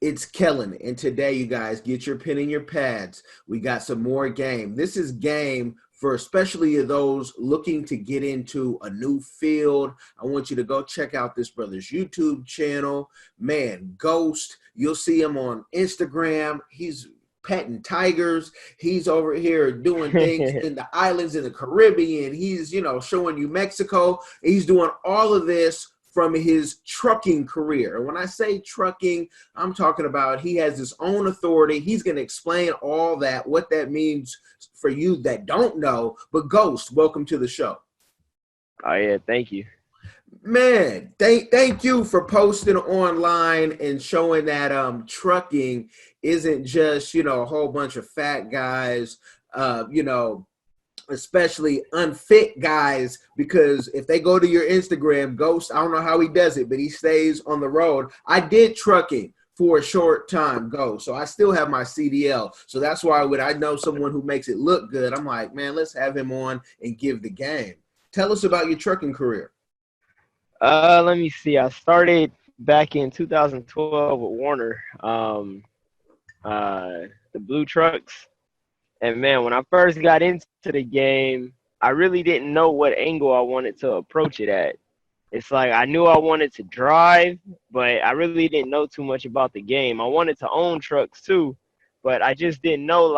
It's Kellen, and today, you guys, get your pen and your pads. We got some more game. This is game for especially those looking to get into a new field. I want you to go check out this brother's YouTube channel. Man, Ghost, you'll see him on Instagram. He's petting tigers. He's over here doing things in the islands in the Caribbean. He's, showing you Mexico. He's doing all of this from his trucking career. And when I say trucking, I'm talking about he has his own authority. He's going to explain all that, what that means for you that don't know. But Ghost, welcome to the show. Oh, yeah. Thank you. Man, thank you for posting online and showing that trucking isn't just, a whole bunch of fat guys, especially unfit guys, because if they go to your Instagram, Ghost, I don't know how he does it, but he stays on the road. I did trucking for a short time ago, so I still have my CDL. So that's why when I know someone who makes it look good, I'm like, man, let's have him on and give the game. Tell us about your trucking career. Let me see. I started back in 2012 with Warner, the blue trucks. And, man, when I first got into the game, I really didn't know what angle I wanted to approach it at. It's like I knew I wanted to drive, but I really didn't know too much about the game. I wanted to own trucks too, but I just didn't know,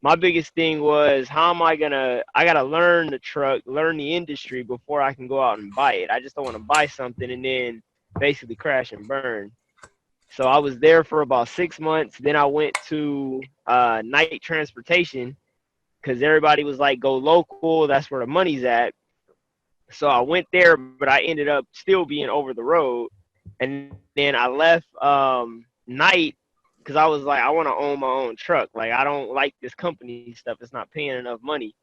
my biggest thing was I got to learn the truck, learn the industry before I can go out and buy it. I just don't want to buy something and then basically crash and burn. So I was there for about 6 months. Then I went to night transportation because everybody was like, go local. That's where the money's at. So I went there, but I ended up still being over the road. And then I left night because I was like, I want to own my own truck. Like, I don't like this company stuff. It's not paying enough money.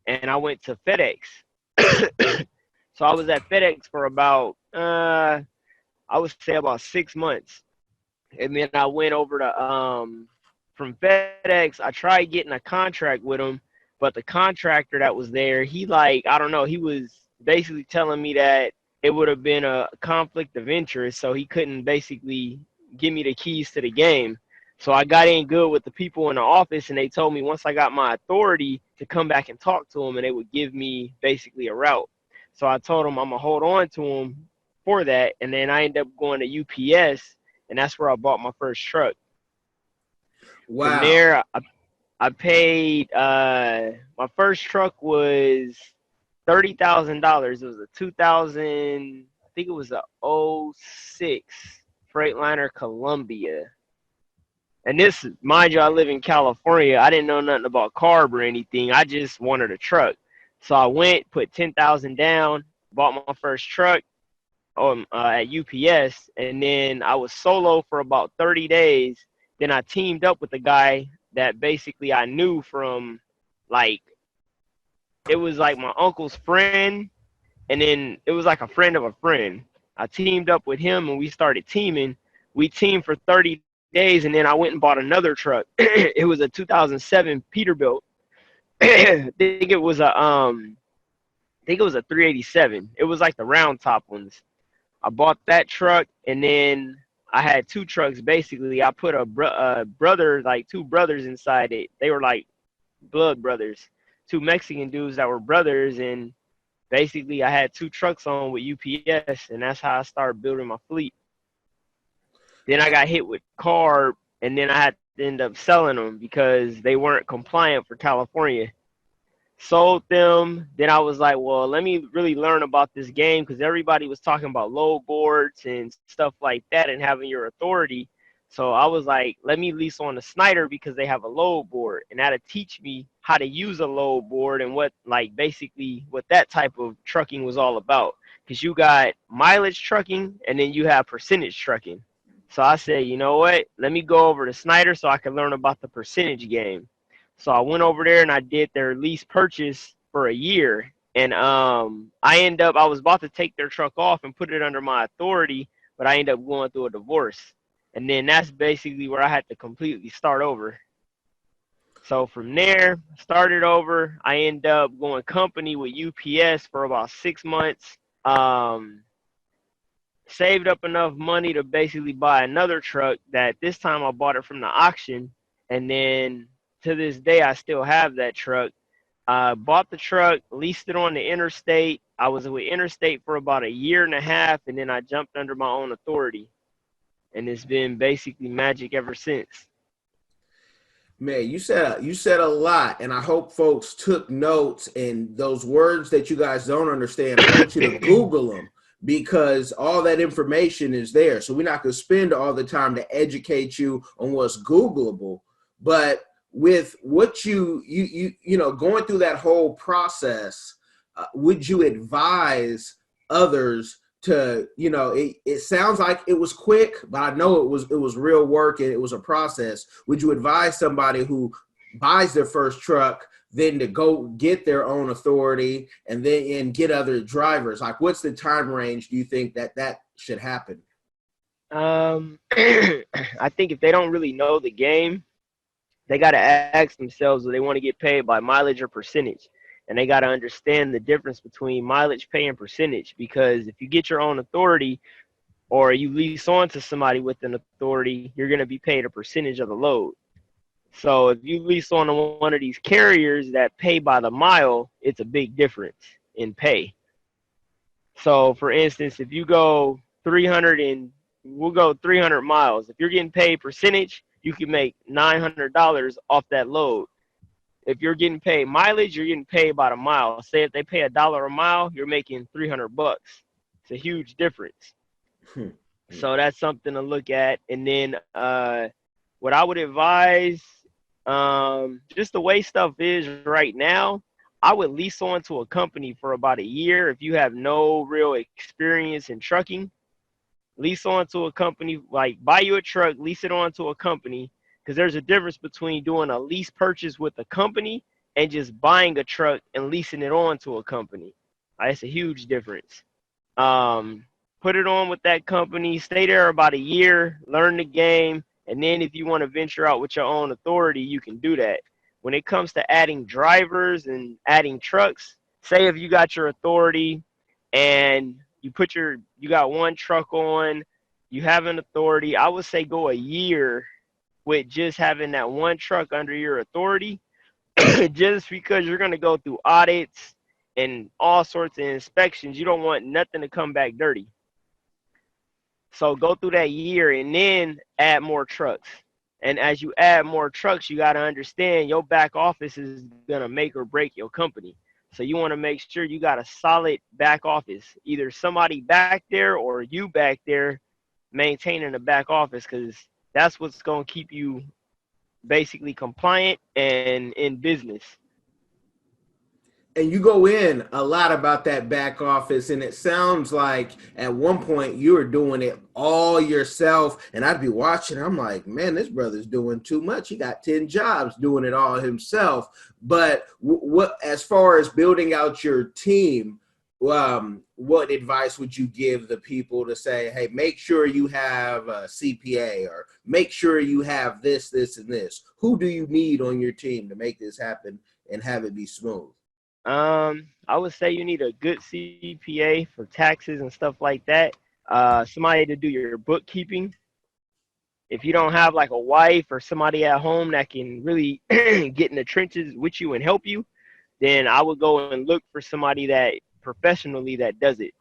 And I went to FedEx. So I was at FedEx for about, I would say about 6 months. And then I went over to from FedEx. I tried getting a contract with him, but the contractor that was there, he was basically telling me that it would have been a conflict of interest, so he couldn't basically give me the keys to the game. So I got in good with the people in the office, and they told me once I got my authority to come back and talk to them, and they would give me basically a route. So I told them I'm going to hold on to them for that, and then I ended up going to UPS, and that's where I bought my first truck. Wow. From there, I paid my first truck was $30,000. It was a 2000, I think it was a '06 Freightliner Columbia. And this, mind you, I live in California. I didn't know nothing about carb or anything. I just wanted a truck. So I went, put $10,000 down, bought my first truck at UPS, and then I was solo for about 30 days. Then I teamed up with a guy that basically I knew from, it was like my uncle's friend, and then it was like a friend of a friend. I teamed up with him, and we started teaming. We teamed for 30 days, and then I went and bought another truck. It was a 2007 Peterbilt. I think it was a 387. It was like the round top ones. I bought that truck, and then I had two trucks. Basically, I put a brother, like two brothers inside it. They were like blood brothers, two Mexican dudes that were brothers, and basically I had two trucks on with UPS, and that's how I started building my fleet. Then I got hit with carb, and then I had to end up selling them because they weren't compliant for California. Sold them. Then I was like, well, let me really learn about this game because everybody was talking about load boards and stuff like that and having your authority. So I was like, let me lease on the Snyder because they have a load board, and that'll teach me how to use a load board and what that type of trucking was all about. Because you got mileage trucking and then you have percentage trucking. So I said, you know what? Let me go over to Snyder so I can learn about the percentage game. So I went over there and I did their lease purchase for a year. And I was about to take their truck off and put it under my authority, but I ended up going through a divorce. And then that's basically where I had to completely start over. So from there, started over. I ended up going company with UPS for about 6 months. saved up enough money to basically buy another truck that this time I bought it from the auction. And then to this day, I still have that truck. I bought the truck, leased it on the interstate. I was with Interstate for about a year and a half, and then I jumped under my own authority. And it's been basically magic ever since. Man, you said a lot, and I hope folks took notes. And those words that you guys don't understand, I want you to Google them, because all that information is there. So we're not going to spend all the time to educate you on what's Googleable, but with what you know, going through that whole process, would you advise others to, you know, it sounds like it was quick, but I know it was real work and it was a process. Would you advise somebody who buys their first truck then to go get their own authority and get other drivers? Like, what's the time range do you think that should happen? I think if they don't really know the game, they got to ask themselves, do they want to get paid by mileage or percentage? And they got to understand the difference between mileage pay and percentage, because if you get your own authority or you lease on to somebody with an authority, you're going to be paid a percentage of the load. So if you lease on to one of these carriers that pay by the mile, it's a big difference in pay. So for instance, if you go 300 miles, if you're getting paid percentage, you can make $900 off that load. If you're getting paid mileage, you're getting paid by the mile. Say if they pay $1 a mile, you're making $300. It's a huge difference. So that's something to look at. And then what I would advise, just the way stuff is right now, I would lease on to a company for about a year. If you have no real experience in trucking, lease on to a company, like buy you a truck, lease it on to a company, because there's a difference between doing a lease purchase with a company and just buying a truck and leasing it on to a company. It's a huge difference. Put it on with that company, stay there about a year, learn the game, and then if you want to venture out with your own authority, you can do that. When it comes to adding drivers and adding trucks, say if you got your authority and you got one truck on, you have an authority, I would say go a year with just having that one truck under your authority, just because you're going to go through audits and all sorts of inspections. You don't want nothing to come back dirty. So go through that year and then add more trucks. And as you add more trucks, you got to understand your back office is going to make or break your company. So you want to make sure you got a solid back office, either somebody back there or you back there maintaining the back office, because that's what's going to keep you basically compliant and in business. And you go in a lot about that back office, and it sounds like at one point you were doing it all yourself. And I'd be watching, I'm like, man, this brother's doing too much. He got 10 jobs doing it all himself. But what, as far as building out your team, what advice would you give the people to say, hey, make sure you have a CPA, or make sure you have this, this, and this? Who do you need on your team to make this happen and have it be smooth? I would say you need a good CPA for taxes and stuff like that. Somebody to do your bookkeeping. If you don't have like a wife or somebody at home that can really get in the trenches with you and help you, then I would go and look for somebody that professionally that does it,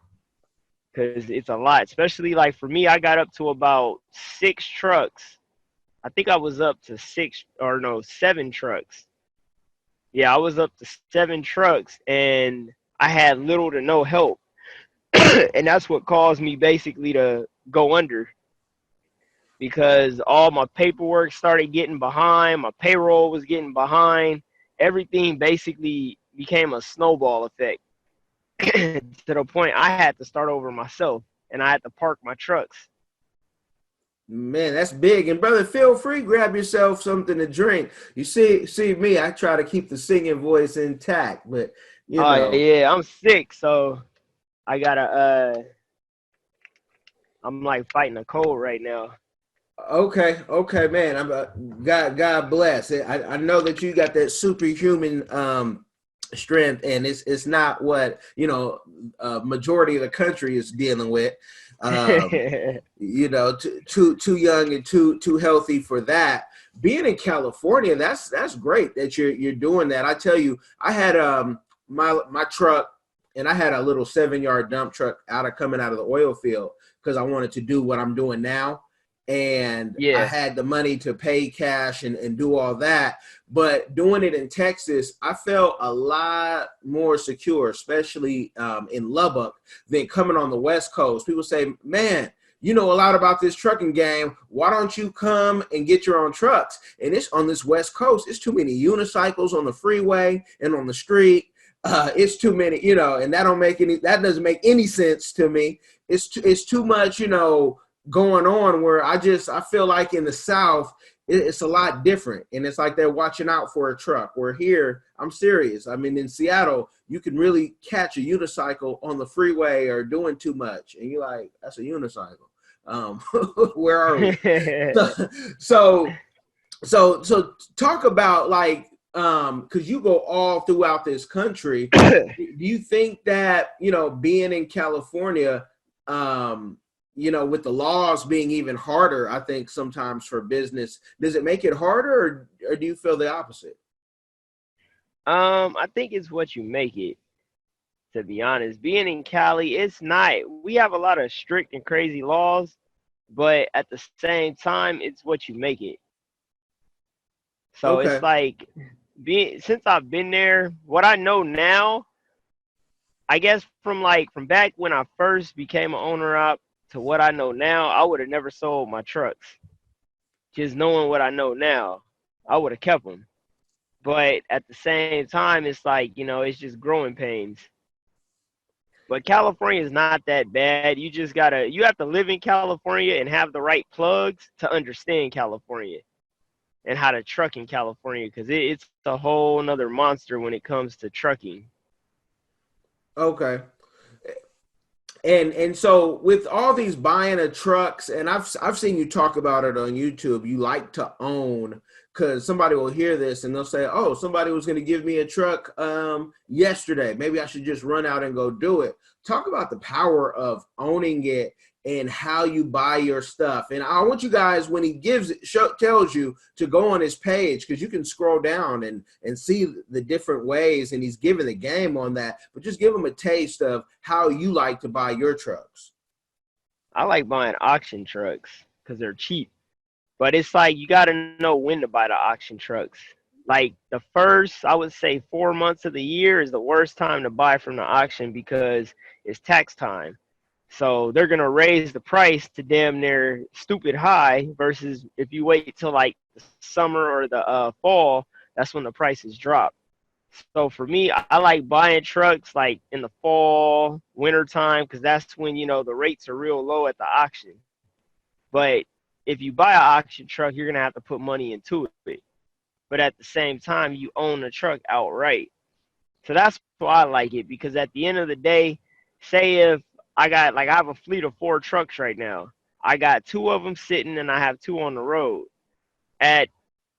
because it's a lot. Especially like for me, I got up to about 6 trucks. I think I was up to 7 trucks. Yeah, I was up to 7 trucks and I had little to no help. And that's what caused me basically to go under, because all my paperwork started getting behind. My payroll was getting behind. Everything basically became a snowball effect to the point I had to start over myself and I had to park my trucks. Man, that's big. And brother, feel free, grab yourself something to drink. You see me, I try to keep the singing voice intact, but you know. Yeah, I'm sick, so I gotta I'm like fighting a cold right now. Okay, man. I'm God bless. I know that you got that superhuman strength, and it's not what majority of the country is dealing with. Too young and too healthy for that. Being in California, that's great that you're doing that. I tell you, I had my truck, and I had a little 7-yard dump truck coming out of the oil field because I wanted to do what I'm doing now. And I Yeah. had the money to pay cash and do all that. But doing it in Texas, I felt a lot more secure, especially in Lubbock, than coming on the West Coast. People say, man, you know a lot about this trucking game. Why don't you come and get your own trucks? And it's on this West Coast. It's too many unicycles on the freeway and on the street. It's too many, and that doesn't make any sense to me. It's too much, going on where I feel like in the South, it's a lot different. And it's like they're watching out for a truck. Where here, I'm serious. I mean, in Seattle, you can really catch a unicycle on the freeway or doing too much. And you're like, that's a unicycle. Where are we? So talk about like, because you go all throughout this country. Do you think that, being in California, with the laws being even harder, I think sometimes for business, does it make it harder, or do you feel the opposite? I think it's what you make it, to be honest. Being in Cali, it's not, we have a lot of strict and crazy laws, but at the same time, it's what you make it. So Okay. it's like, since I've been there, what I know now, I guess from back when I first became an owner up to what I know now, I would have never sold my trucks. Just knowing what I know now, I would have kept them. But at the same time, it's like, it's just growing pains. But California is not that bad. You have to live in California and have the right plugs to understand California and how to truck in California, because it's a whole nother monster when it comes to trucking. Okay. And so with all these buying of trucks, and I've seen you talk about it on YouTube, you like to own, because somebody will hear this and they'll say, oh, somebody was going to give me a truck yesterday. Maybe I should just run out and go do it. Talk about the power of owning it and how you buy your stuff. And I want you guys, when he tells you to go on his page, because you can scroll down and see the different ways, and he's giving the game on that, but just give them a taste of how you like to buy your trucks. I like buying auction trucks because they're cheap. But it's like you got to know when to buy the auction trucks. Like the first, I would say 4 months of the year is the worst time to buy from the auction because it's tax time. So they're going to raise the price to damn near stupid high versus if you wait till like the summer or the fall, that's when the prices drop. So for me, I like buying trucks like in the fall, winter time, because that's when, the rates are real low at the auction. But if you buy an auction truck, you're going to have to put money into it. But at the same time, you own the truck outright. So that's why I like it, because at the end of the day, say if I have a fleet of 4 trucks right now. I got 2 of them sitting and I have 2 on the road. At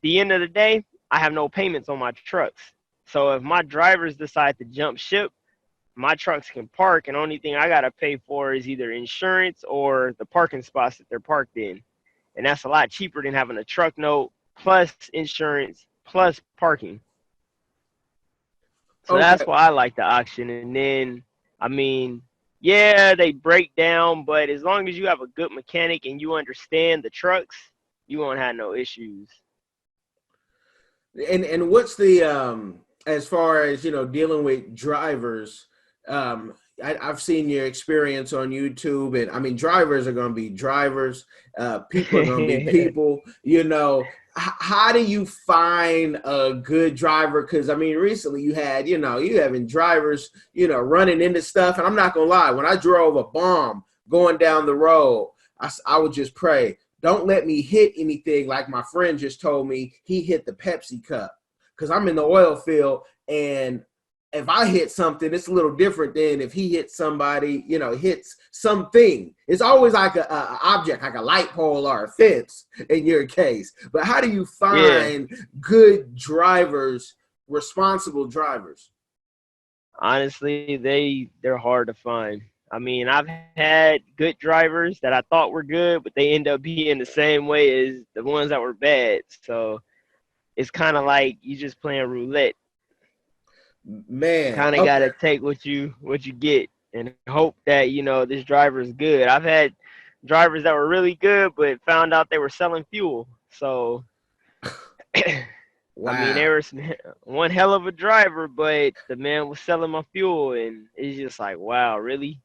the end of the day, I have no payments on my trucks. So if my drivers decide to jump ship, my trucks can park, and the only thing I got to pay for is either insurance or the parking spots that they're parked in. And that's a lot cheaper than having a truck note plus insurance plus parking. So Okay. that's why I like the auction. And then, I mean, yeah, they break down, but as long as you have a good mechanic and you understand the trucks, you won't have no issues. And what's the as far as dealing with drivers? I've seen your experience on YouTube, and I mean, drivers are going to be drivers. People are going to be people. How do you find a good driver? Because I mean, recently you having drivers running into stuff, and I'm not gonna lie, when I drove a bomb going down the road, I would just pray, don't let me hit anything like my friend just told me he hit the Pepsi cup, because I'm in the oil field, and if I hit something, it's a little different than if he hits somebody, hits something. It's always like a object, like a light pole or a fence in your case. But how do you find good drivers, responsible drivers? Honestly, they're hard to find. I mean, I've had good drivers that I thought were good, but they end up being the same way as the ones that were bad. So it's kind of like you just playing roulette. Man, Kind of got okay. to take what you get and hope that this driver is good. I've had drivers that were really good, but found out they were selling fuel. So I mean, they Wow. were one hell of a driver, but the man was selling my fuel, and it's just like, wow, really?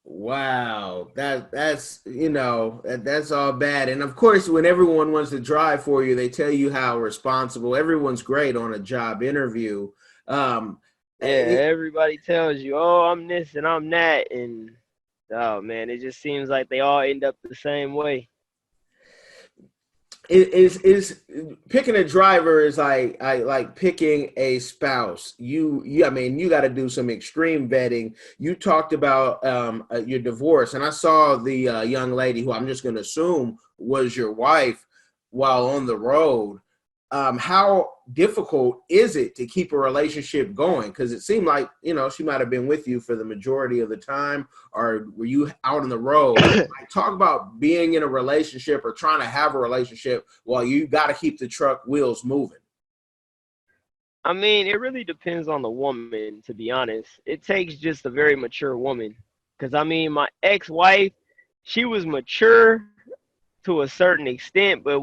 Wow, that's all bad. And of course, when everyone wants to drive for you, they tell you how responsible. Everyone's great on a job interview. Um, Yeah, it, everybody tells you, oh, I'm this and I'm that, and oh man, it just seems like they all end up the same way. is picking a driver is like picking a spouse. I mean, you got to do some extreme vetting. You talked about your divorce, and I saw the young lady who I'm just going to assume was your wife while on the road. How difficult is it to keep a relationship going? Because it seemed like she might have been with you for the majority of the time, or were you out on the road? Like, talk about being in a relationship or trying to have a relationship while you got to keep the truck wheels moving. I mean, it really depends on the woman, to be honest. It takes just a very mature woman. Because, I mean, my ex wife, she was mature to a certain extent, but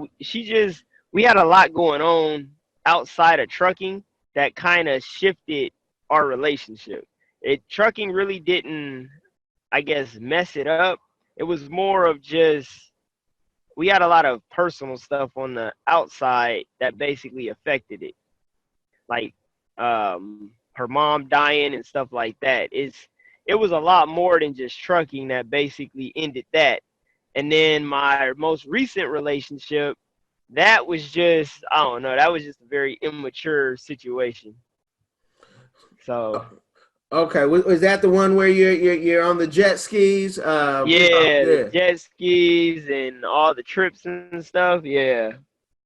we had a lot going on outside of trucking that kind of shifted our relationship. Trucking really didn't, I guess, mess it up. It was more of just we had a lot of personal stuff on the outside that basically affected it, like her mom dying and stuff like that. It was a lot more than just trucking that basically ended that. And then my most recent relationship, that was just I don't know, that was just a very immature situation. So Okay, was that the one where you're on the jet skis? yeah, the Yeah. jet skis and all the trips and stuff. Yeah,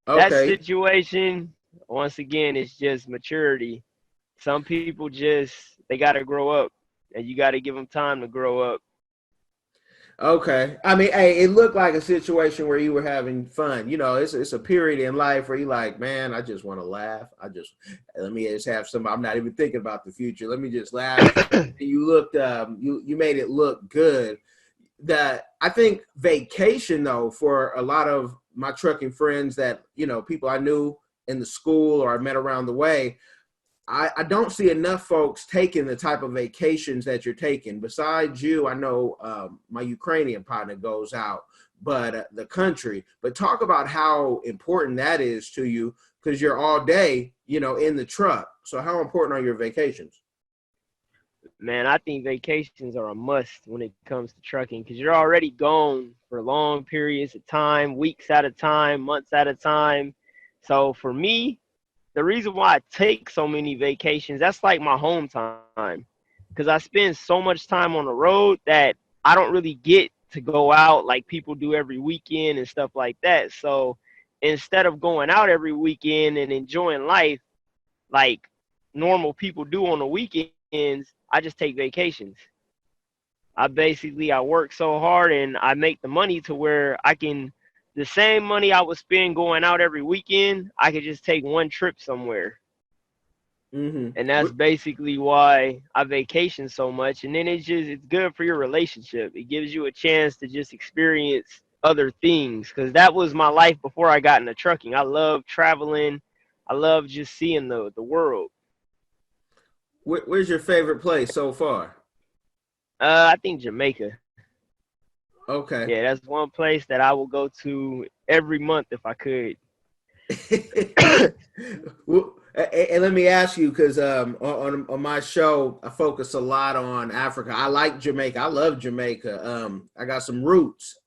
that Okay. situation, once again, it's just maturity. Some people they got to grow up, and you got to give them time to grow up. Okay. I mean, hey, it looked like a situation where you were having fun. It's a period in life where you're like, man, I just want to laugh. Let me just have some. I'm not even thinking about the future. Let me just laugh. And you looked, you made it look good. That I think vacation though, for a lot of my trucking friends that people I knew in the school or I met around the way, I don't see enough folks taking the type of vacations that you're taking. Besides you, I know my Ukrainian partner goes out, but the country. But talk about how important that is to you because you're all day, in the truck. So how important are your vacations? Man, I think vacations are a must when it comes to trucking because you're already gone for long periods of time, weeks at a time, months at a time. So for me, the reason why I take so many vacations, that's like my home time because I spend so much time on the road that I don't really get to go out like people do every weekend and stuff like that. So instead of going out every weekend and enjoying life like normal people do on the weekends, I just take vacations. I work so hard and I make the money to where the same money I would spend going out every weekend, I could just take one trip somewhere. Mm-hmm. And that's basically why I vacation so much. And then it's good for your relationship. It gives you a chance to just experience other things because that was my life before I got into trucking. I love traveling. I love just seeing the world. Where's your favorite place so far? I think Jamaica. Okay. Yeah, that's one place that I will go to every month if I could. Well, and let me ask you, because on my show, I focus a lot on Africa. I like Jamaica. I love Jamaica. I got some roots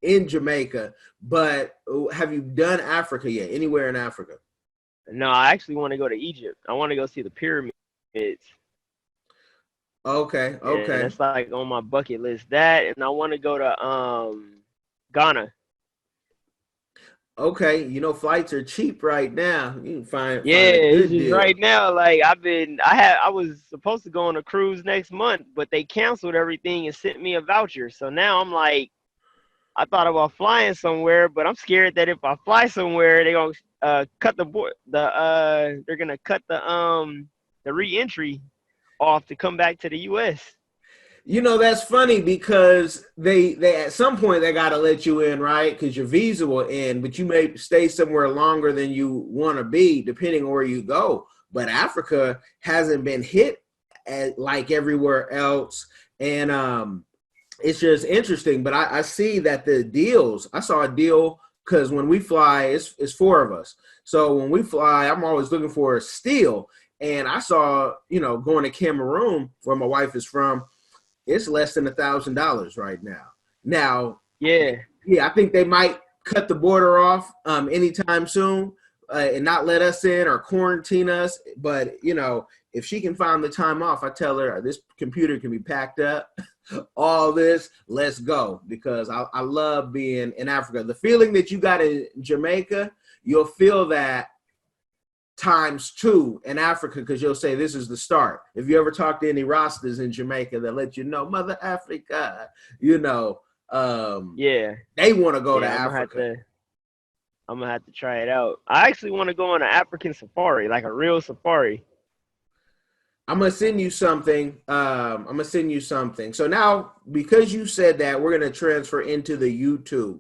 in Jamaica, but have you done Africa yet? Anywhere in Africa? No, I actually want to go to Egypt. I want to go see the pyramids. Okay, Yeah, okay. that's like on my bucket list. That and I want to go to Ghana. Okay, you know flights are cheap right now. You can find Yeah, a it's good just deal. right now. Like I was supposed to go on a cruise next month, but they canceled everything and sent me a voucher. So now I'm like, I thought about flying somewhere, but I'm scared that if I fly somewhere, they gonna cut they're gonna cut the re-entry off to come back to the U.S. You know that's funny because they at some point they got to let you in, right? Because your visa will end, but you may stay somewhere longer than you want to be, depending on where you go. But Africa hasn't been hit like everywhere else, and it's just interesting. But I see that the deals. I saw a deal because when we fly, it's four of us. So when we fly, I'm always looking for a steal, and I saw going to Cameroon, where my wife is from, it's less than $1,000 right now. Now, Yeah, yeah, I think they might cut the border off anytime soon and not let us in or quarantine us. But if she can find the time off, I tell her this computer can be packed up. All this, let's go, because I love being in Africa. The feeling that you got in Jamaica, you'll feel that times two in Africa, because you'll say this is the start. If you ever talk to any Rastas in Jamaica, they'll let you know, Mother Africa, yeah, they want to go to yeah. Africa. I'm gonna have to try it out. I actually want to go on an African safari, like a real safari. I'm gonna send you something. So now, because you said that, we're gonna transfer into the YouTube,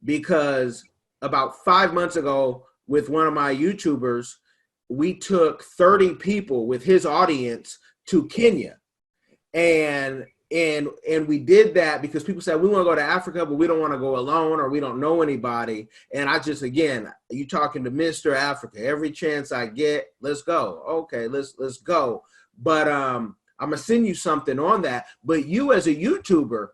because about 5 months ago, with one of my YouTubers, we took 30 people with his audience to Kenya, and we did that because people said we want to go to Africa, but we don't want to go alone or we don't know anybody. And I just, again, you talking to Mr. Africa, every chance I get, let's go. Okay, let's go. But I'm gonna send you something on that. But you as a YouTuber,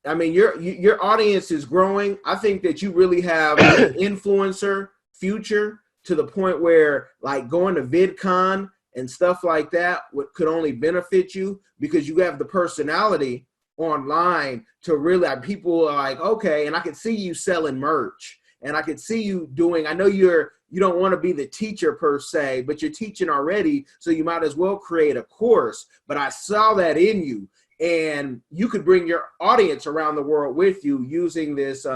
I mean, your audience is growing. I think that you really have an influencer future, to the point where, like, going to VidCon and stuff like that could only benefit you, because you have the personality online to really, like, people are like, okay, and I could see you selling merch, and I could see you doing, I know you don't want to be the teacher per se, but you're teaching already, so you might as well create a course. But I saw that in you, and you could bring your audience around the world with you using this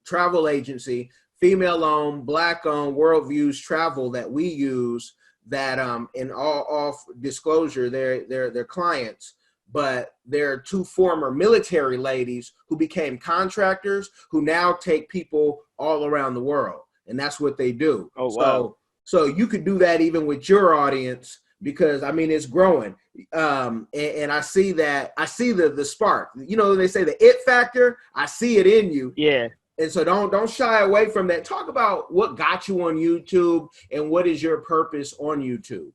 travel agency, female owned, black owned, Worldviews Travel, that we use, that in all off disclosure, they're clients, but they're two former military ladies who became contractors, who now take people all around the world, and that's what they do. Oh wow. So you could do that even with your audience, because I mean it's growing, and I see that, I see the spark. They say the it factor. I see it in you, Yeah. and so don't shy away from that. Talk about what got you on YouTube and what is your purpose on YouTube.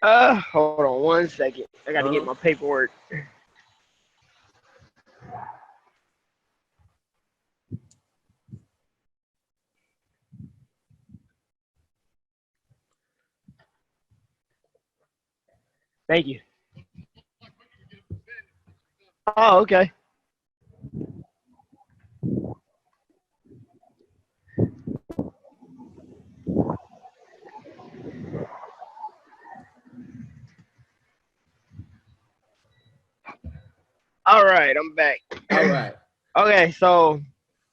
Hold on one second. I got to get Uh-huh. my paperwork. Thank you. Oh, okay. All right, I'm back. All right. Okay, so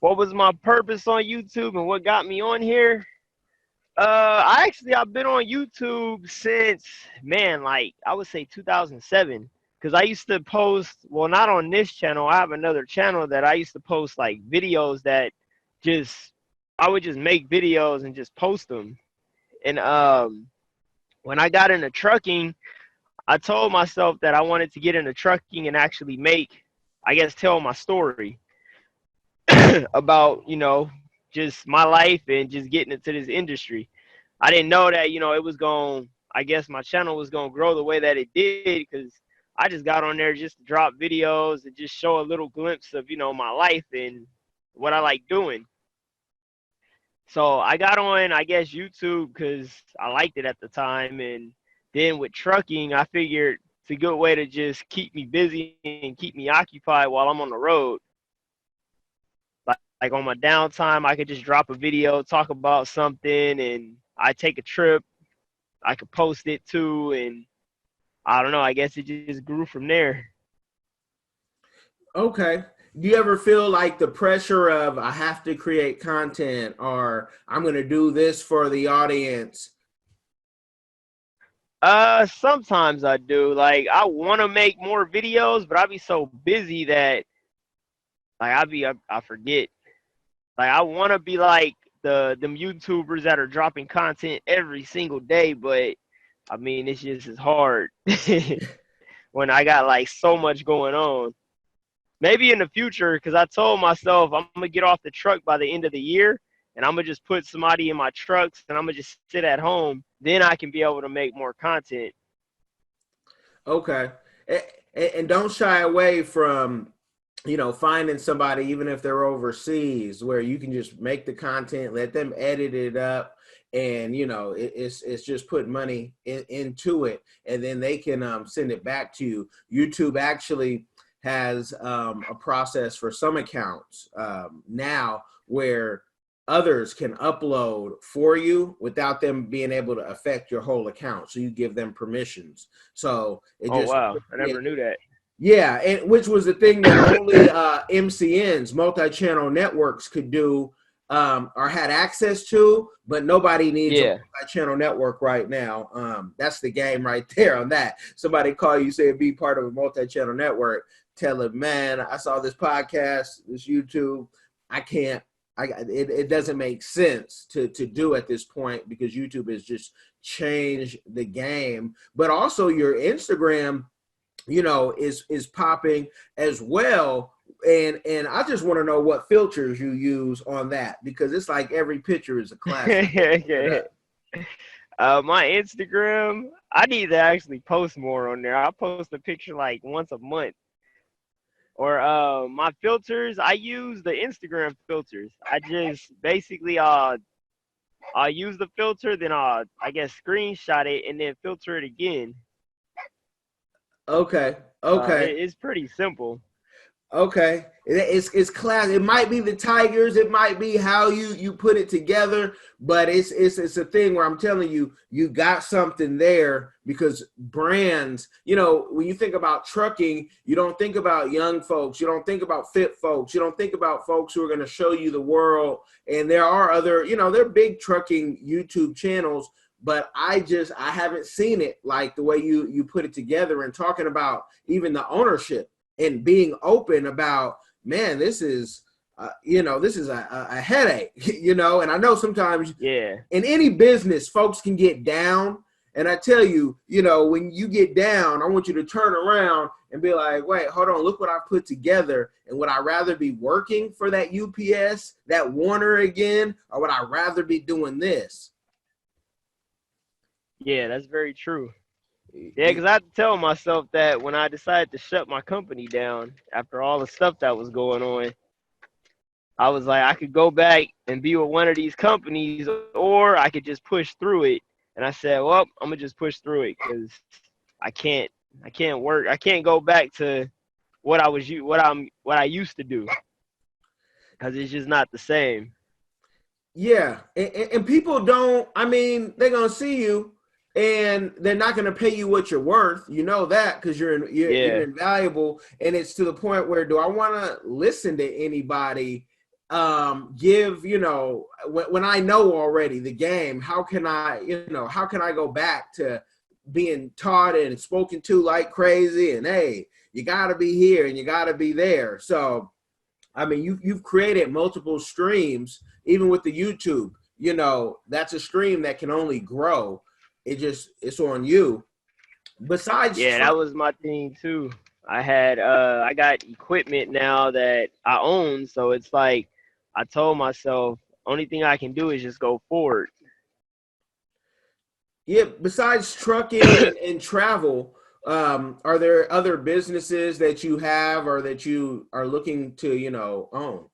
what was my purpose on YouTube and what got me on here? I've been on YouTube since, man, like I would say 2007, because I used to post, well, not on this channel. I have another channel that I used to post like videos that just I would just make videos and just post them. And when I got into trucking, I told myself that I wanted to get into trucking and actually make, I guess, tell my story about, just my life and just getting into this industry. I didn't know that, it was going, I guess my channel was going to grow the way that it did, because I just got on there just to drop videos and just show a little glimpse of, my life and what I like doing. So I got on, I guess, YouTube because I liked it at the time. And then with trucking, I figured it's a good way to just keep me busy and keep me occupied while I'm on the road. like on my downtime, I could just drop a video, talk about something, and I take a trip. I could post it too, and I don't know. I guess it just grew from there. Okay. Do you ever feel like the pressure of I have to create content or I'm going to do this for the audience? Sometimes I do. Like I want to make more videos, but I be so busy that like I forget. Like I want to be like them YouTubers that are dropping content every single day, but I mean it's just as hard when I got like so much going on. Maybe in the future, because I told myself I'm gonna get off the truck by the end of the year, and I'm gonna just put somebody in my trucks, and I'm gonna just sit at home. Then I can be able to make more content. Okay. And don't shy away from, finding somebody, even if they're overseas, where you can just make the content, let them edit it up. And, it's just put money into it. And then they can send it back to you. YouTube actually has a process for some accounts now where others can upload for you without them being able to affect your whole account. So you give them permissions. So Oh wow, I never knew that. Yeah, and which was the thing that only MCNs, multi-channel networks, could do or had access to, but nobody needs a multi-channel network right now. That's the game right there on that. Somebody call you, say be part of a multi-channel network, tell them, man, I saw this podcast, this YouTube, it doesn't make sense to do at this point because YouTube has just changed the game. But also your Instagram, is popping as well. And I just want to know what filters you use on that because it's like every picture is a classic. My Instagram, I need to actually post more on there. I post a picture like once a month. Or my filters, I use the Instagram filters. I just basically I use the filter, then I guess screenshot it and then filter it again. Okay. It's pretty simple. Okay, it's class. It might be the Tigers. It might be how you put it together. But it's a thing where I'm telling you, you got something there because brands. When you think about trucking, you don't think about young folks. You don't think about fit folks. You don't think about folks who are going to show you the world. And there are other, there are big trucking YouTube channels. But I haven't seen it like the way you put it together and talking about even the ownership. And being open about, man, this is, this is a headache, and I know sometimes in any business, folks can get down. And I tell you, when you get down, I want you to turn around and be like, wait, hold on, look what I put together. And would I rather be working for that UPS, that Warner again, or would I rather be doing this? Yeah, that's very true. Yeah, because I had to tell myself that when I decided to shut my company down after all the stuff that was going on, I was like, I could go back and be with one of these companies, or I could just push through it. And I said, well, I'm gonna just push through it because I can't work. I can't go back to what I used to do because it's just not the same. Yeah, and people don't. I mean, they're gonna see you. And they're not going to pay you what you're worth. You know that because you're invaluable. And it's to the point where do I want to listen to anybody give, when I know already the game, how can I go back to being taught and spoken to like crazy and, hey, you got to be here and you got to be there. So, I mean, you've created multiple streams, even with the YouTube, that's a stream that can only grow. It's on you. Besides, that was my thing too. I got equipment now that I own, so it's like I told myself only thing I can do is just go forward. Yeah, besides trucking and travel, are there other businesses that you have or that you are looking to, own?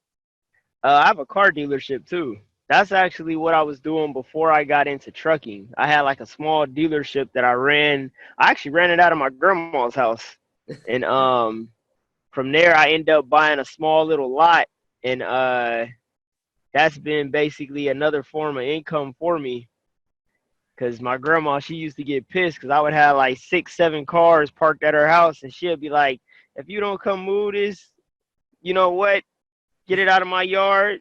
I have a car dealership too. That's actually what I was doing before I got into trucking. I had like a small dealership that I ran. I actually ran it out of my grandma's house. And from there I ended up buying a small little lot And that's been basically another form of income for me. Because my grandma, she used to get pissed because I would have like 6, 7 cars parked at her house. And she'd be like, if you don't come move this, you know what? Get it out of my yard.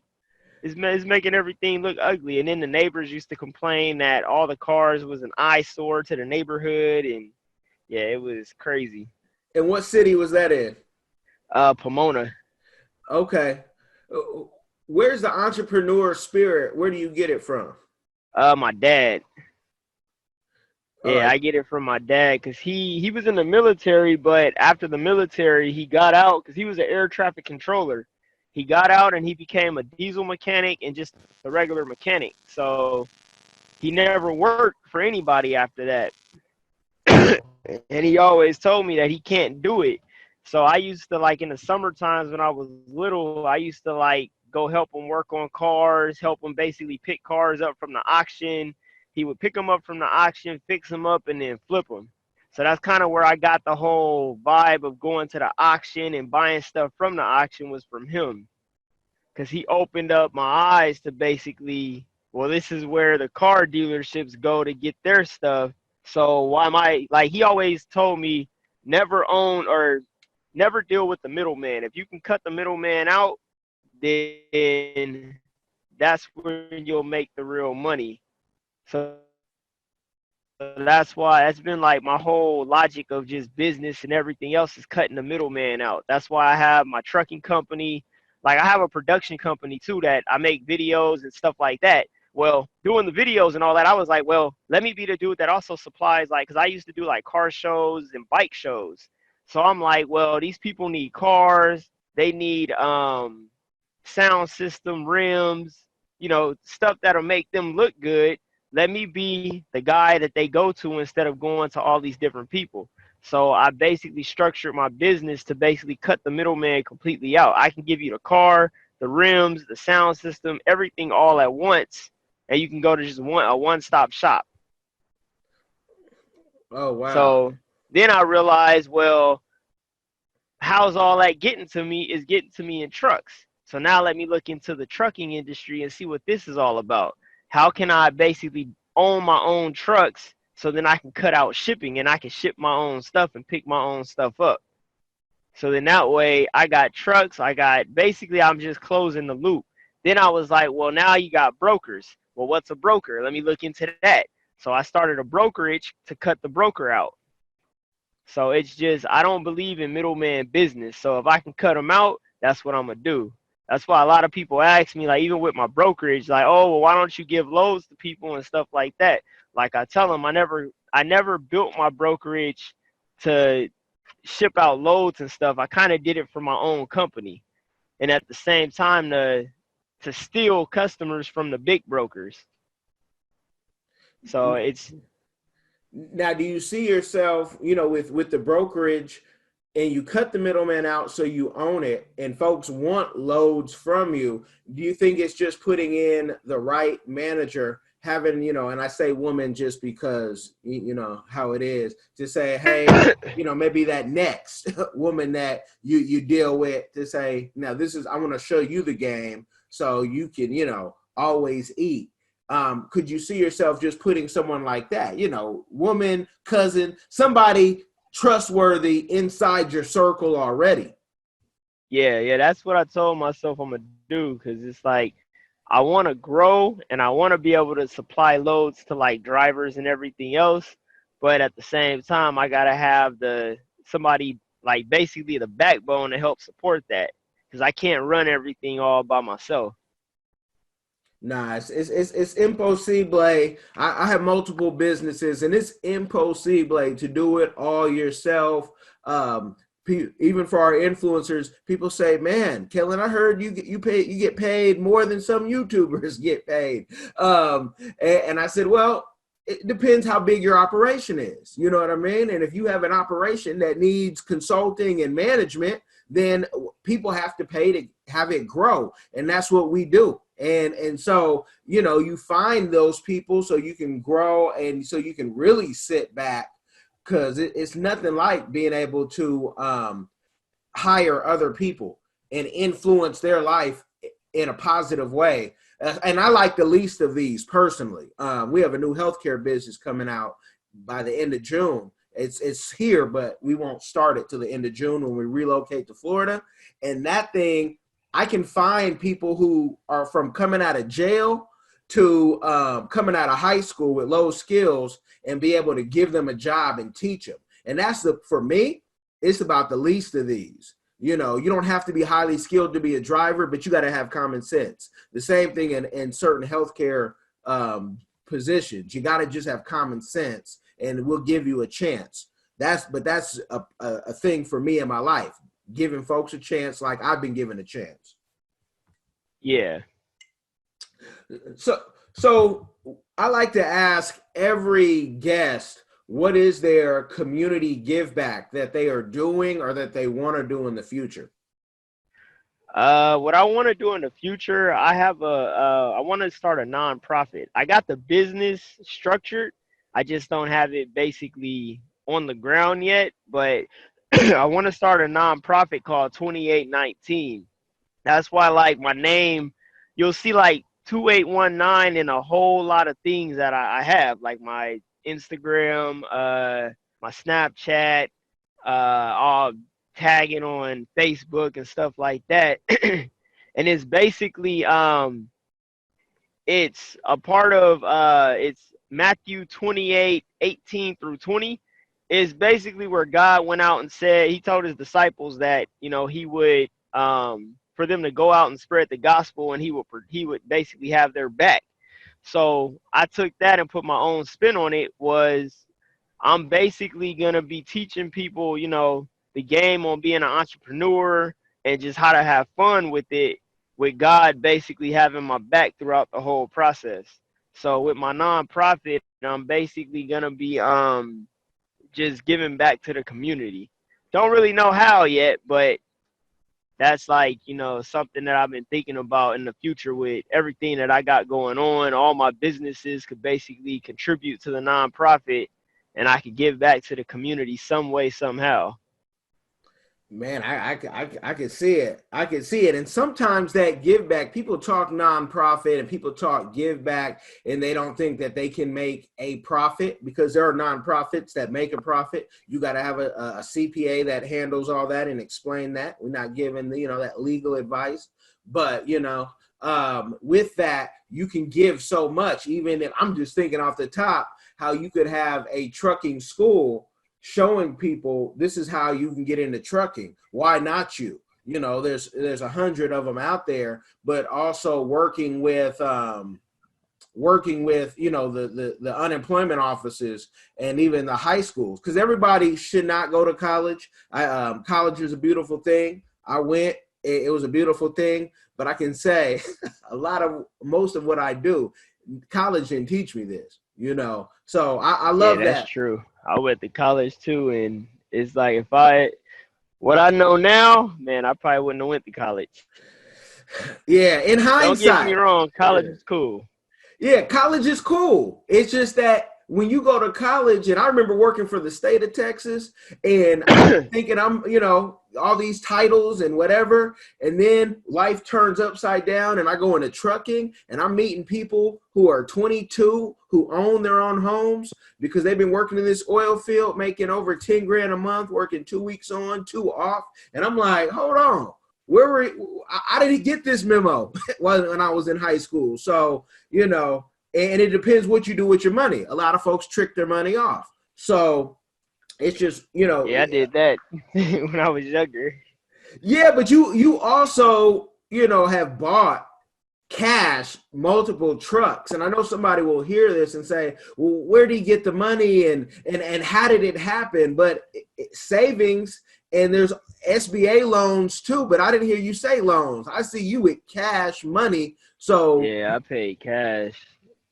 It's making everything look ugly. And then the neighbors used to complain that all the cars was an eyesore to the neighborhood. And yeah, it was crazy. And what city was that in? Pomona. Okay. Where's the entrepreneur spirit? Where do you get it from? My dad. All Yeah, right. I get it from my dad because he was in the military, but after the military, he got out because he was an air traffic controller. He got out and he became a diesel mechanic and just a regular mechanic. So he never worked for anybody after that. And he always told me that he can't do it. So I used to, like, in the summer times when I was little, I used to like go help him work on cars, help him basically pick cars up from the auction. He would pick them up from the auction, fix them up, and then flip them. So that's kind of where I got the whole vibe of going to the auction and buying stuff from the auction was from him. Because he opened up my eyes to basically, well, this is where the car dealerships go to get their stuff. So why am I, like, he always told me never own or never deal with the middleman. If you can cut the middleman out, then that's when you'll make the real money. So that's why that's been like my whole logic of just business and everything else is cutting the middleman out. That's why I have my trucking company. Like, I have a production company too that I make videos and stuff like that. Well, doing the videos and all that, I was like, well, let me be the dude that also supplies, like, because I used to do like car shows and bike shows. So I'm like, well, these people need cars. They need sound system, rims, stuff that'll make them look good. Let me be the guy that they go to instead of going to all these different people. So I basically structured my business to basically cut the middleman completely out. I can give you the car, the rims, the sound system, everything all at once, and you can go to just a one-stop shop. Oh, wow. So then I realized, well, how's all that getting to me is getting to me in trucks. So now let me look into the trucking industry and see what this is all about. How can I basically own my own trucks so then I can cut out shipping and I can ship my own stuff and pick my own stuff up? So then that way I got trucks. Basically I'm just closing the loop. Then I was like, well, now you got brokers. Well, what's a broker? Let me look into that. So I started a brokerage to cut the broker out. So it's just, I don't believe in middleman business. So if I can cut them out, that's what I'm going to do. That's why a lot of people ask me, like, even with my brokerage, like, oh, well, why don't you give loads to people and stuff like that? Like I tell them, I never built my brokerage to ship out loads and stuff. I kind of did it for my own company. And at the same time, to steal customers from the big brokers. So it's. Now, do you see yourself, with the brokerage and you cut the middleman out so you own it and folks want loads from you? Do you think it's just putting in the right manager, having, and I say woman just because, how it is, to say, hey, maybe that next woman that you deal with to say, now I want to show you the game so you can, always eat. Could you see yourself just putting someone like that, woman, cousin, somebody trustworthy inside your circle already? Yeah, that's what I told myself I'm going to do, because it's like I want to grow and I want to be able to supply loads to like drivers and everything else. But at the same time, I got to have somebody like basically the backbone to help support that, because I can't run everything all by myself. Nah, it's impossible. I have multiple businesses, and it's impossible to do it all yourself. Even for our influencers, people say, "Man, Kellen, I heard you get paid more than some YouTubers get paid." And I said, "Well, it depends how big your operation is. You know what I mean? And if you have an operation that needs consulting and management, then people have to pay to have it grow, and that's what we do." And so, you find those people so you can grow and so you can really sit back, because it's nothing like being able to hire other people and influence their life in a positive way. And I like the least of these personally. We have a new healthcare business coming out by the end of June. It's here, but we won't start it till the end of June when we relocate to Florida. And that thing, I can find people who are from coming out of jail to coming out of high school with low skills and be able to give them a job and teach them. And for me, it's about the least of these. You know, you don't have to be highly skilled to be a driver, but you got to have common sense. The same thing in certain healthcare positions. You got to just have common sense, and we'll give you a chance. That's a thing for me in my life, giving folks a chance like I've been given a chance. Yeah. So I like to ask every guest, what is their community give back that they are doing or that they want to do in the future? What I want to do in the future, I want to start a nonprofit. I got the business structured. I just don't have it basically on the ground yet, but I want to start a nonprofit called 2819. That's why, like, my name, you'll see like 2819 and a whole lot of things that I have, like my Instagram, my Snapchat, all tagging on Facebook and stuff like that. And it's basically it's a part of it's Matthew 28:18 through 20 is basically where God went out and said, he told his disciples that, you know, he would for them to go out and spread the gospel, and he would basically have their back. So I took that and put my own spin on it. I'm basically going to be teaching people, you know, the game on being an entrepreneur and just how to have fun with it, with God basically having my back throughout the whole process. So with my nonprofit, I'm basically going to be just giving back to the community. Don't really know how yet, but that's like, you know, something that I've been thinking about in the future with everything that I got going on. All my businesses could basically contribute to the nonprofit, and I could give back to the community some way, somehow. Man, I can see it. I can see it. And sometimes that give back, people talk nonprofit and people talk give back, and they don't think that they can make a profit, because there are nonprofits that make a profit. You got to have a CPA that handles all that and explain that. We're not giving that legal advice, but with that, you can give so much. Even if I'm just thinking off the top, how you could have a trucking school showing people this is how you can get into trucking. Why not you? You know, there's 100 of them out there, but also working with the unemployment offices and even the high schools, because everybody should not go to college. College is a beautiful thing. I went, it was a beautiful thing, but I can say most of what I do, college didn't teach me this, so I love that. That's true. I went to college too, and it's like, what I know now, man, I probably wouldn't have went to college. Yeah, in hindsight. Don't get me wrong, college is cool. Yeah, college is cool. It's just that when you go to college, and I remember working for the state of Texas, and I'm thinking all these titles and whatever, and then life turns upside down, and I go into trucking, and I'm meeting people who are 22 who own their own homes because they've been working in this oil field, making over 10 grand a month, working 2 weeks on, 2 off, and I'm like, hold on. I didn't get this memo when I was in high school. So, and it depends what you do with your money. A lot of folks trick their money off. So it's just, Yeah, I did that when I was younger. Yeah, but you also, have bought cash, multiple trucks. And I know somebody will hear this and say, well, where did he get the money and how did it happen? But savings, and there's SBA loans too, but I didn't hear you say loans. I see you with cash money. So yeah, I paid cash.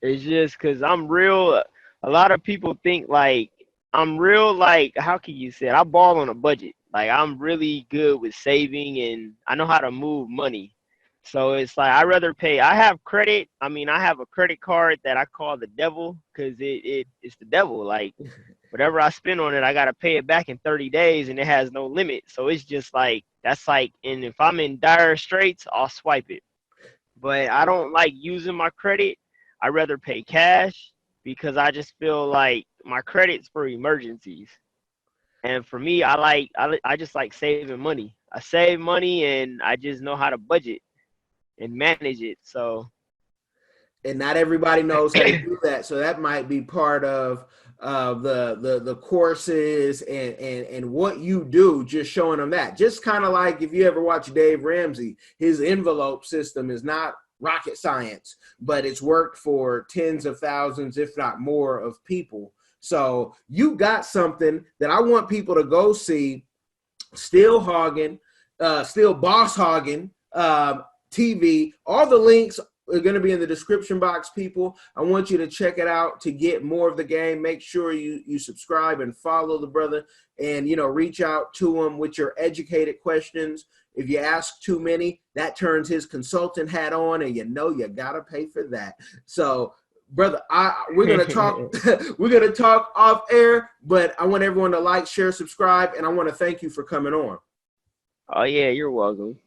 It's just because I'm real. A lot of people think like I'm real, like, how can you say it? I ball on a budget. Like, I'm really good with saving, and I know how to move money. So it's like, I'd rather pay. I have credit. I mean, I have a credit card that I call the devil, because it's the devil. Like, whatever I spend on it, I got to pay it back in 30 days, and it has no limit. So it's just like, that's like, and if I'm in dire straits, I'll swipe it. but I don't like using my credit. I rather pay cash because I just feel like my credit's for emergencies. And for me, I just like saving money. I save money and I just know how to budget and manage it. So and not everybody knows how to do that. So that might be part of the courses and what you do, just showing them that. Just kind of like if you ever watch Dave Ramsey, his envelope system is not rocket science, but it's worked for tens of thousands, if not more, of people. So you got something that I want people to go see. Still Hogging, Still Boss Hogging TV. All the links are going to be in the description box, people. I want you to check it out to get more of the game. Make sure you subscribe and follow the brother, and reach out to him with your educated questions. If you ask too many, that turns his consultant hat on, and you got to pay for that. So brother, we're gonna talk. We're gonna talk off air, but I want everyone to like, share, subscribe, and I want to thank you for coming on. oh yeah, you're welcome.